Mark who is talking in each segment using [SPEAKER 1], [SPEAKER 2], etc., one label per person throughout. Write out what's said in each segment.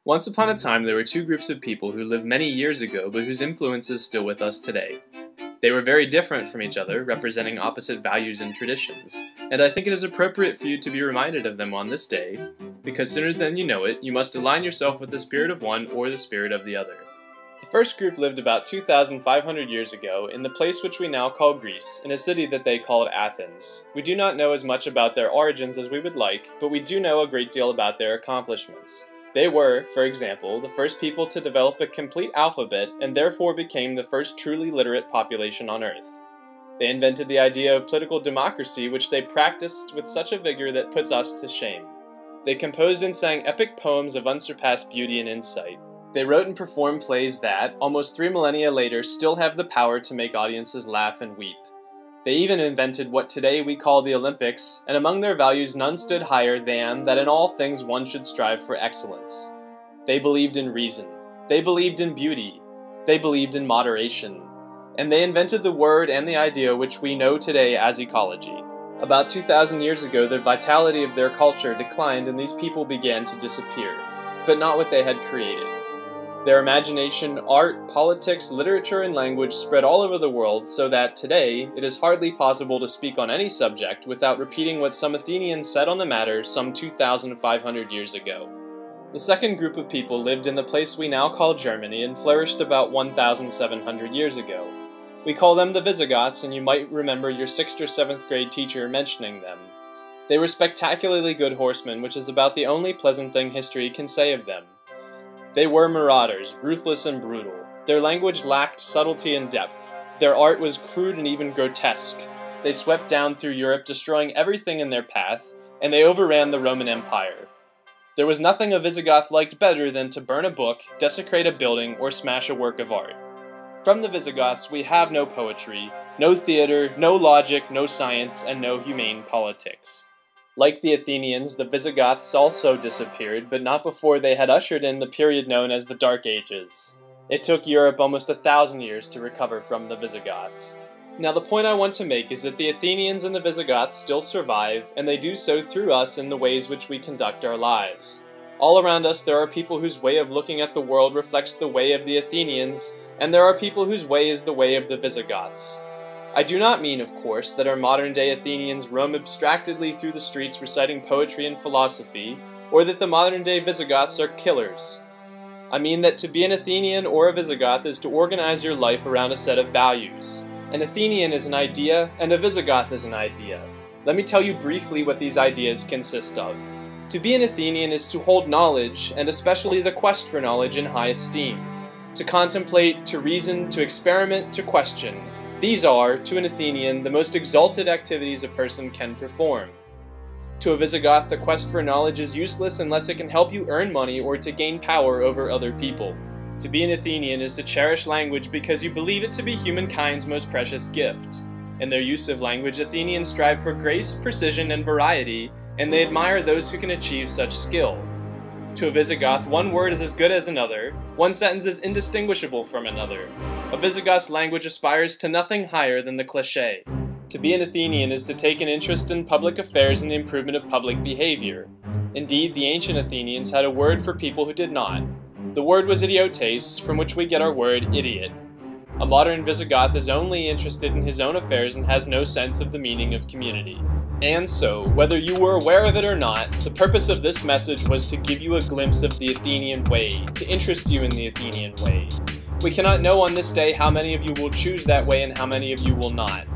[SPEAKER 1] Once upon a time, there were two groups of people who lived many years ago, but whose influence is still with us today. They were very different from each other, representing opposite values and traditions, and I think it is appropriate for you to be reminded of them on this day, because sooner than you know it, you must align yourself with the spirit of one or the spirit of the other. The first group lived about 2,500 years ago in the place which we now call Greece, in a city that they called Athens. We do not know as much about their origins as we would like, but we do know a great deal about their accomplishments. They were, for example, the first people to develop a complete alphabet and therefore became the first truly literate population on Earth. They invented the idea of political democracy, which they practiced with such a vigor that puts us to shame. They composed and sang epic poems of unsurpassed beauty and insight. They wrote and performed plays that, almost 3 millennia later, still have the power to make audiences laugh and weep. They even invented what today we call the Olympics, and among their values none stood higher than that in all things one should strive for excellence. They believed in reason. They believed in beauty. They believed in moderation. And they invented the word and the idea which we know today as ecology. About 2,000 years ago, the vitality of their culture declined and these people began to disappear, but not what they had created. Their imagination, art, politics, literature, and language spread all over the world so that, today, it is hardly possible to speak on any subject without repeating what some Athenians said on the matter some 2,500 years ago. The second group of people lived in the place we now call Germany and flourished about 1,700 years ago. We call them the Visigoths, and you might remember your 6th or 7th grade teacher mentioning them. They were spectacularly good horsemen, which is about the only pleasant thing history can say of them. They were marauders, ruthless and brutal. Their language lacked subtlety and depth. Their art was crude and even grotesque. They swept down through Europe, destroying everything in their path, and they overran the Roman Empire. There was nothing a Visigoth liked better than to burn a book, desecrate a building, or smash a work of art. From the Visigoths, we have no poetry, no theater, no logic, no science, and no humane politics. Like the Athenians, the Visigoths also disappeared, but not before they had ushered in the period known as the Dark Ages. It took Europe almost 1,000 years to recover from the Visigoths. Now the point I want to make is that the Athenians and the Visigoths still survive, and they do so through us in the ways which we conduct our lives. All around us there are people whose way of looking at the world reflects the way of the Athenians, and there are people whose way is the way of the Visigoths. I do not mean, of course, that our modern-day Athenians roam abstractedly through the streets reciting poetry and philosophy, or that the modern-day Visigoths are killers. I mean that to be an Athenian or a Visigoth is to organize your life around a set of values. An Athenian is an idea, and a Visigoth is an idea. Let me tell you briefly what these ideas consist of. To be an Athenian is to hold knowledge, and especially the quest for knowledge, in high esteem. To contemplate, to reason, to experiment, to question. These are, to an Athenian, the most exalted activities a person can perform. To a Visigoth, the quest for knowledge is useless unless it can help you earn money or to gain power over other people. To be an Athenian is to cherish language because you believe it to be humankind's most precious gift. In their use of language, Athenians strive for grace, precision, and variety, and they admire those who can achieve such skill. To a Visigoth, one word is as good as another, one sentence is indistinguishable from another. A Visigoth's language aspires to nothing higher than the cliché. To be an Athenian is to take an interest in public affairs and the improvement of public behavior. Indeed, the ancient Athenians had a word for people who did not. The word was idiotes, from which we get our word idiot. A modern Visigoth is only interested in his own affairs and has no sense of the meaning of community. And so, whether you were aware of it or not, the purpose of this message was to give you a glimpse of the Athenian way, to interest you in the Athenian way. We cannot know on this day how many of you will choose that way and how many of you will not.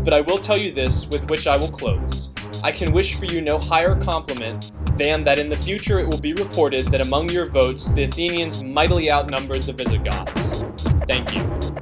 [SPEAKER 1] But I will tell you this, with which I will close. I can wish for you no higher compliment than that in the future it will be reported that among your votes the Athenians mightily outnumbered the Visigoths. Thank you.